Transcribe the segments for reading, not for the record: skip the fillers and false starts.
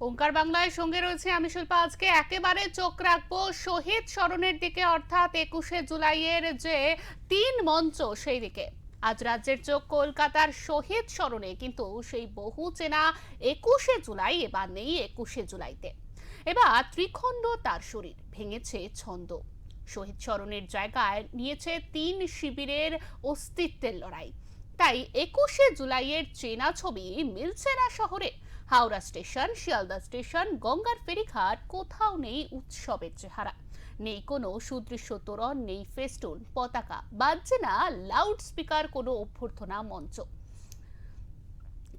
ওঙ্কার বাংলায় সঙ্গে রয়েছে আমি শিল্পা। আজকে একেবারে চোখ রাখবো শহীদ স্মরণের দিকে, অর্থাৎ 21শে জুলাইয়ের যে তিন মঞ্চ সেই দিকে। আজ রাজ্যের চোখ কলকাতার শহীদ স্মরণে, কিন্তু সেই বহু চেনা 21শে জুলাই এবার নেই 21শে জুলাইতে। এবার ত্রিখণ্ড তার শরীর, ভেঙেছে ছন্দ। শহীদ স্মরণের জায়গায় নিয়েছে তিন শিবিরের অস্তিত্বের লড়াই। তাই 21শে জুলাইয়ের চেনা ছবি মিলছে না শহরে। হাওড়া স্টেশন, শিয়ালদা স্টেশন, গঙ্গার ফেরিঘাট, কোথাও নেই উৎসবের চেহারা। নেই কোনো সুদৃশ্য তোরণ, নেই ফেস্টুন, পতাকা, বাজছে না লাউড স্পিকার কোনো অভ্যর্থনা মঞ্চ।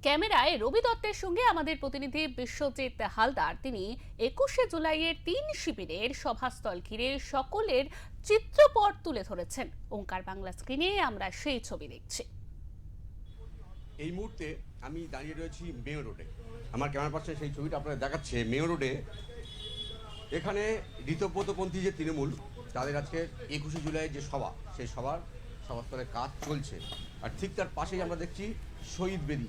ক্যামেরায় রবি দত্তের সঙ্গে আমাদের প্রতিনিধি বিশ্বজিৎ হালদার। তিনি 21শে জুলাইয়ের তিন শিবিরের সভাস্থল ঘিরে সকলের চিত্রপট তুলে ধরেছেন। ওঙ্কার বাংলা স্ক্রিনে আমরা সেই ছবি দেখছি। এই মুহূর্তে আমি দাঁড়িয়ে রয়েছি মেয়ো রোডে। আমার ক্যামেরা পাশে সেই ছবিটা আপনারা দেখাচ্ছে মেয়ো রোডে। এখানে ঋতব্রতপন্থী যে তৃণমূল, তাদের আজকে 21শে জুলাই যে সভা, সেই সভাস্থলের কাজ চলছে। আর ঠিক তার পাশেই আমরা দেখছি শহীদ বেদি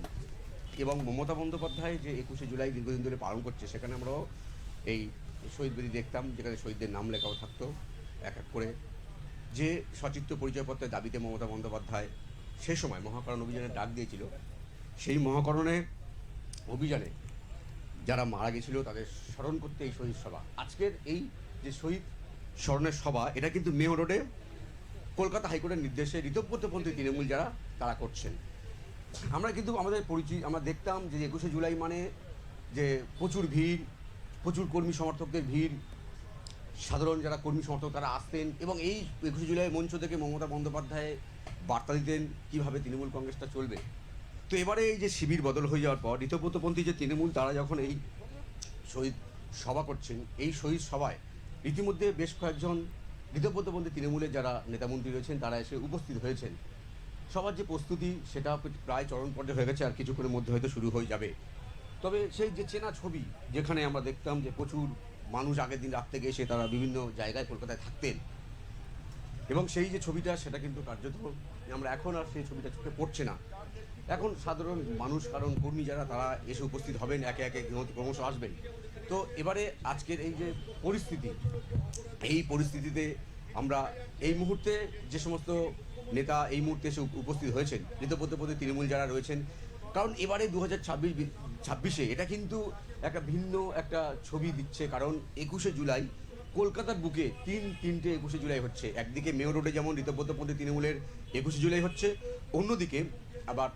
এবং মমতা বন্দ্যোপাধ্যায় যে 21শে জুলাই দীর্ঘদিন ধরে পালন করছে, সেখানে আমরাও এই শহীদ বেদি দেখতাম, যেখানে শহীদদের নাম লেখাও থাকতো এক এক করে। যে সচিত্র পরিচয়পত্রের দাবিতে মমতা বন্দ্যোপাধ্যায় সে সময় মহাকরণ অভিযানের ডাক দিয়েছিল, সেই মহাকরণে অভিযানে যারা মারা গেছিল তাদের স্মরণ করতে এই শহীদ সভা। আজকের এই যে শহীদ স্মরণের সভা, এটা কিন্তু মেয়ো রোডে কলকাতা হাইকোর্টের নির্দেশে ঋতব্রতপন্থী তৃণমূল যারা, তারা করছেন। আমরা কিন্তু আমাদের আমরা দেখতাম যে 21শে জুলাই মানে যে প্রচুর ভিড়, প্রচুর কর্মী সমর্থকদের ভিড়, সাধারণ যারা কর্মী সমর্থক তারা আসতেন এবং এই 21শে জুলাই মঞ্চ থেকে মমতা বন্দ্যোপাধ্যায় বার্তা দিতেন কীভাবে তৃণমূল কংগ্রেসটা চলবে। তো এবারে এই যে শিবির বদল হয়ে যাওয়ার পর ঋতব্রতপন্থী যে তৃণমূল, তারা যখন এই শহীদ সভা করছেন, এই শহীদ সভায় রীতিমধ্যে বেশ কয়েকজন ঋতব্রতপন্থী তৃণমূলের যারা নেতামন্ত্রী রয়েছেন তারা এসে উপস্থিত হয়েছেন। সবার যে প্রস্তুতি সেটা প্রায় চরম পর্যায়ে হয়ে গেছে, আর কিছুক্ষণের মধ্যে হয়তো শুরু হয়ে যাবে। তবে সেই যে চেনা ছবি, যেখানে আমরা দেখতাম যে প্রচুর মানুষ আগের দিন রাত থেকে এসে তারা বিভিন্ন জায়গায় কলকাতায় থাকতেন, এবং সেই যে ছবিটা, সেটা কিন্তু কার্যত আমরা এখন আর সেই ছবিটা চোখে পড়ছে না। এখন সাধারণ মানুষ, কারণ কর্মী যারা, তারা এসে উপস্থিত হবেন, একে একে ক্রমশ আসবেন। তো এবারে আজকের এই যে পরিস্থিতি, এই পরিস্থিতিতে আমরা এই মুহূর্তে যে সমস্ত নেতা এই মুহূর্তে এসে উপস্থিত হয়েছেন, ঋতব্রতপন্থী তৃণমূল যারা রয়েছেন, কারণ এবারে 2026 এটা কিন্তু একটা ভিন্ন একটা ছবি দিচ্ছে। কারণ 21শে জুলাই কলকাতার বুকে তিনটে 21শে জুলাই হচ্ছে। একদিকে মেয়ো রোডে যেমন ঋতব্রতপন্থী তৃণমূলের 21শে জুলাই হচ্ছে, অন্যদিকে আবার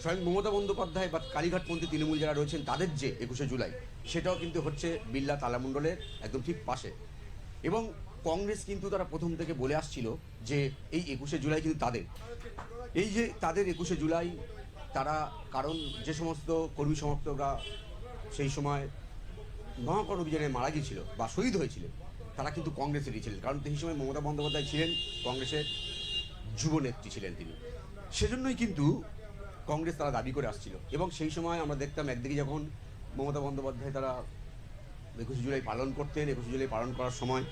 স্বয়ং মমতা বন্দ্যোপাধ্যায় বা কালীঘাটপন্থী তৃণমূল যারা রয়েছেন তাদের যে 21শে জুলাই, সেটাও কিন্তু হচ্ছে বিড়লা তালামণ্ডলের একদম ঠিক পাশে। এবং কংগ্রেস কিন্তু তারা প্রথম থেকে বলে আসছিল যে এই 21শে জুলাই কিন্তু তাদের, এই যে তাদের 21শে জুলাই, তারা কারণ যে সমস্ত কর্মী সমর্থকরা সেই সময় মহাকরণ অভিযানে মারা গিয়েছিল বা শহীদ হয়েছিল, তারা কিন্তু কংগ্রেসেরই ছিলেন। কারণ সেই সময় মমতা বন্দ্যোপাধ্যায় ছিলেন কংগ্রেসের যুব নেত্রী ছিলেন তিনি, সেজন্যই কিন্তু কংগ্রেস তারা দাবি করে আসছিল। এবং সেই সময় আমরা দেখতাম একদিকে যখন মমতা বন্দ্যোপাধ্যায় তারা 21শে জুলাই পালন করতেন, 21শে জুলাই পালন করার সময়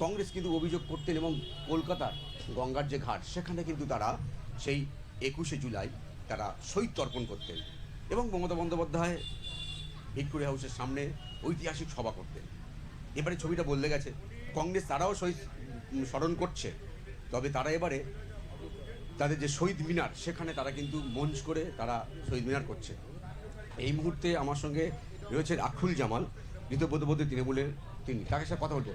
কংগ্রেস কিন্তু অভিযোগ করতেন, এবং কলকাতার গঙ্গার যে ঘাট, সেখানে কিন্তু তারা সেই 21শে জুলাই তারা শহীদ তর্পণ করতেন, এবং মমতা বন্দ্যোপাধ্যায় ভিক্টোরিয়া হাউসের সামনে ঐতিহাসিক সভা করতেন। এবারে ছবিটা বদলে গেছে, কংগ্রেস তারাও শহীদ স্মরণ করছে, তবে তারা এবারে তাদের যে শহীদ মিনার, সেখানে তারা কিন্তু মঞ্চ করে তারা শহীদ মিনার করছে। এই মুহূর্তে আমার সঙ্গে রয়েছেন আখরুল জামাল, ঋতব্রতপন্থী তৃণমূলের তিনি, তাকে সাথে কথা বলবো।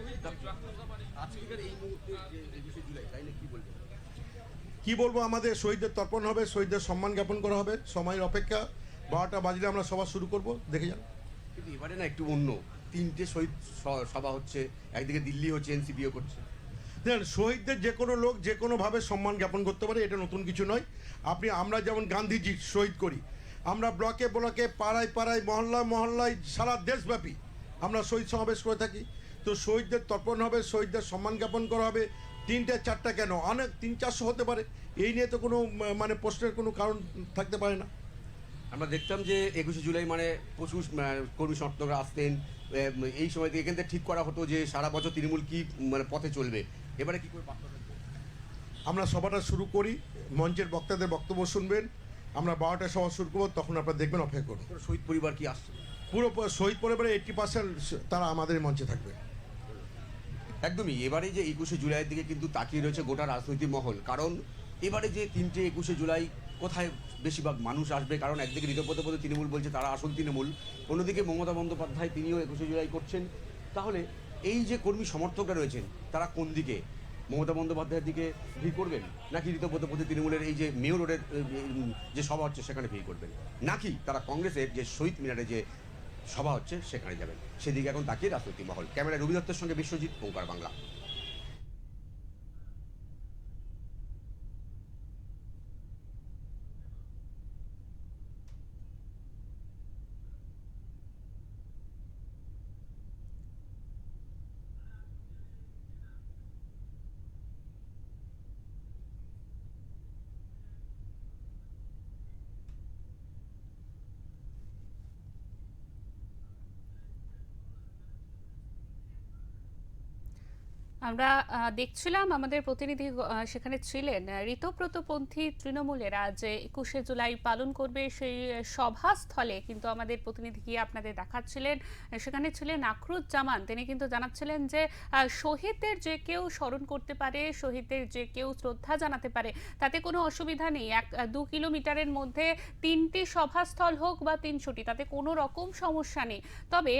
কি বলবো, আমাদের শহীদদের তর্পণ হবে, শহীদদের সম্মান জ্ঞাপন করা হবে, সময়ের অপেক্ষা। 12টা বাজলে আমরা সভা শুরু করব, দেখে যান। কিন্তু এবারে না একটু অন্য, তিনটে শহীদ সভা হচ্ছে, একদিকে দিল্লি হচ্ছে, এনসিপিও করছে। দেখেন, শহীদদের যে কোনো লোক যে কোনোভাবে সম্মান জ্ঞাপন করতে পারে, এটা নতুন কিছু নয়। আমরা যেমন গান্ধীজি শহীদ করি, আমরা ব্লকে ব্লকে, পাড়ায় পাড়ায়, মহল্লায় মহল্লায়, সারা দেশব্যাপী আমরা শহীদ সমাবেশ করে থাকি। তো শহীদদের তর্পণ হবে, শহীদদের সম্মান জ্ঞাপন করা হবে। 3টে 4টা কেন, অনেক 300-400 হতে পারে, এই নিয়ে তো কোনো মানে প্রশ্নের কোনো কারণ থাকতে পারে না। আমরা দেখতাম যে 21শে জুলাই মানে প্রচুর কর্মী সমর্থকরা আসতেন, এই সময় এখান থেকে ঠিক করা হতো যে সারা বছর তৃণমূল কি মানে পথে চলবে। এবারে কি করে আমরা সভাটা শুরু করি, মঞ্চের বক্তাদের বক্তব্য শুনবেন, আমরা 12টায় সভা শুরু করবো, তখন আপনারা দেখবেন, অপেক্ষা করুন। শহীদ পরিবার কি আসছে? পুরো শহীদ পরিবারের 80% তারা আমাদের মঞ্চে থাকবে। একদমই, এবারে যে 21শে জুলাইয়ের দিকে কিন্তু তাকিয়ে রয়েছে গোটা রাজনৈতিক মহল, কারণ এবারে যে 3টে 21শে জুলাই কোথায় বেশিরভাগ মানুষ আসবে, কারণ একদিকে ঋতব্রত তৃণমূল বলছে তারা আসল তৃণমূল, অন্যদিকে মমতা বন্দ্যোপাধ্যায় তিনিও 21শে জুলাই করছেন। তাহলে এই যে কর্মী সমর্থকরা রয়েছেন তারা কোন দিকে, মমতা বন্দ্যোপাধ্যায়ের দিকে ভিড় করবেন, নাকি ঋতব্রত তৃণমূলের এই যে মেয়র রোডের যে সভা হচ্ছে সেখানে ভিড় করবেন, নাকি তারা কংগ্রেসের যে শহীদ মিনারে যে সভা হচ্ছে সেখানে যাবেন? সেদিকে এখন তাকিয়ে রাজনৈতিক মহল। ক্যামেরায় রবি দত্তের সঙ্গে বিশ্বজিৎ, ওঙ্কার বাংলা। আমরা দেখছিলাম আমাদের প্রতিনিধি সেখানে ছিলেন ঋতব্রতপন্থী তৃণমূলের আজ 21শে জুলাই পালন করবে সেই সভাস্থলে কিন্তু আমাদের প্রতিনিধি গিয়ে আপনাদের দেখাচ্ছিলেন। সেখানে ছিলেন আখরুজ্জামান, তিনি কিন্তু জানাচ্ছিলেন যে শহীদদের যে কেউ স্মরণ করতে পারে, শহীদদের যে কেউ শ্রদ্ধা জানাতে পারে, তাতে কোনো অসুবিধা নেই। 1-2 কিলোমিটারের মধ্যে 3টি সভাস্থল হোক বা 300টি, তাতে কোনো রকম সমস্যা নেই। তবে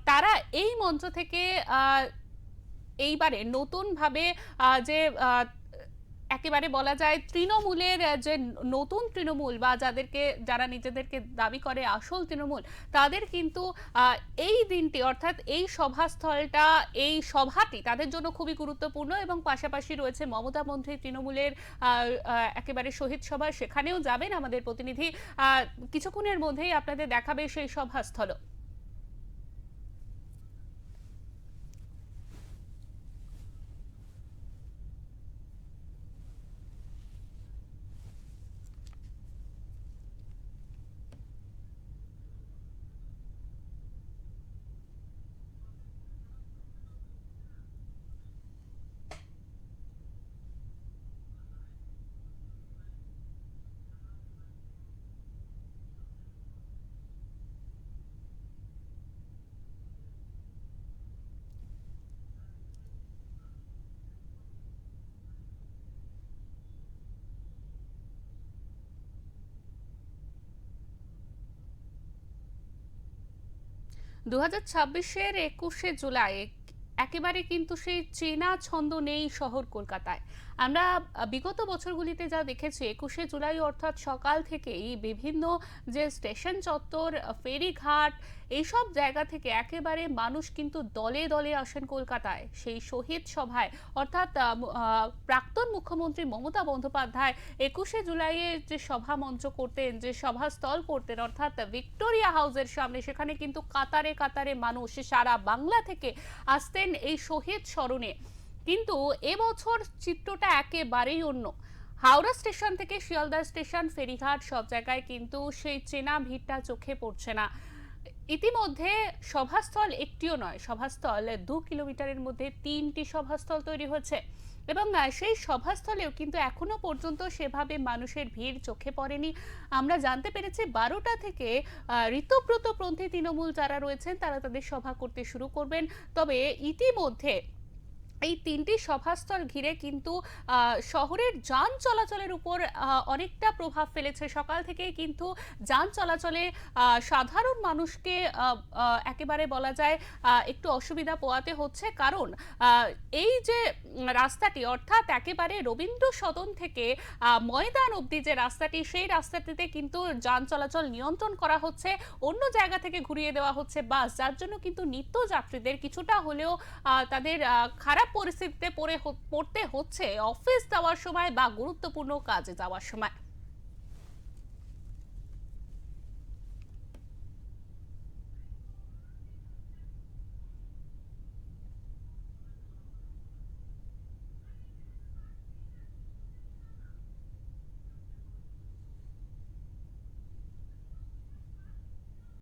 তারা এই মঞ্চ থেকে এইবারে নতুনভাবে যে একেবারে বলা যায় তৃণমূলের যে নতুন তৃণমূল বা যারা নিজেদেরকে দাবি করে আসল তৃণমূল, তাদের কিন্তু এই দিনটি অর্থাৎ এই সভাস্থলটা, এই সভাটি তাদের জন্য খুবই গুরুত্বপূর্ণ। এবং পাশাপাশি রয়েছে মমতা মন্ত্রী তৃণমূলের একেবারে শহীদ সভা, সেখানেও যাবেন আমাদের প্রতিনিধি। কিছুক্ষণের মধ্যেই আপনাদের দেখাবে সেই সভাস্থল। 2026-এর 21শে জুলাই একেবারে কিন্তু সেই চেনা ছন্দ নেই শহর কলকাতায়। আমরা বিগত বছরগুলিতে যা দেখেছি, 21শে জুলাই অর্থাৎ সকাল থেকেই বিভিন্ন যে স্টেশন চত্বর, ফেরিঘাট, এইসব জায়গা থেকে একেবারে মানুষ কিন্তু দলে দলে আসেন কলকাতায় সেই শহীদ সভায়। অর্থাৎ প্রাক্তন মুখ্যমন্ত্রী মমতা বন্দ্যোপাধ্যায় 21শে জুলাইয়ে যে সভা মঞ্চ করতেন, যে সভাস্থল করতেন অর্থাৎ ভিক্টোরিয়া হাউসের সামনে, সেখানে কিন্তু কাতারে কাতারে মানুষ সারা বাংলা থেকে আসতেন এই শহীদ স্মরণে। কিন্তু এবছর চিত্রটা একেবারেই অন্য। হাওড়া স্টেশন থেকে শিয়ালদা স্টেশন, ফেরিঘাট, সব জায়গায় কিন্তু সেই চেনা ভিড়টা চোখে পড়ছে না। ইতিমধ্যে সভাস্থল একটিও নয়, সভাস্থল 2 কিলোমিটারের মধ্যে 3টি সভাস্থল তৈরি হচ্ছে এবং সেই সভাস্থলেও কিন্তু এখনো পর্যন্ত সেভাবে মানুষের ভিড় চোখে পড়েনি। আমরা জানতে পেরেছি 12টা থেকে ঋতব্রতপন্থী তৃণমূল যারা রয়েছেন তারা তাদের সভা করতে শুরু করবেন। তবে ইতিমধ্যে এই 3টি সভাস্থল ঘিরে কিন্তু শহরের যান চলাচলের উপর অনেকটা প্রভাব ফেলেছে। সকাল থেকেই কিন্তু যান চলাচলে সাধারণ মানুষকে একেবারে বলা যায় একটু অসুবিধা পোহাতে হচ্ছে, কারণ এই যে রাস্তাটি অর্থাৎ একেবারে রবীন্দ্র সদন থেকে ময়দান অবধি যে রাস্তাটি, সেই রাস্তাটিতে কিন্তু যান চলাচল নিয়ন্ত্রণ করা হচ্ছে, অন্য জায়গা থেকে ঘুরিয়ে দেওয়া হচ্ছে বাস, যার জন্য কিন্তু নিত্যযাত্রীদের কিছুটা হলেও তাদের খারাপ পরিস্থিতিতে পড়তে হচ্ছে অফিস যাওয়ার সময় বা গুরুত্বপূর্ণ কাজে যাওয়ার সময়।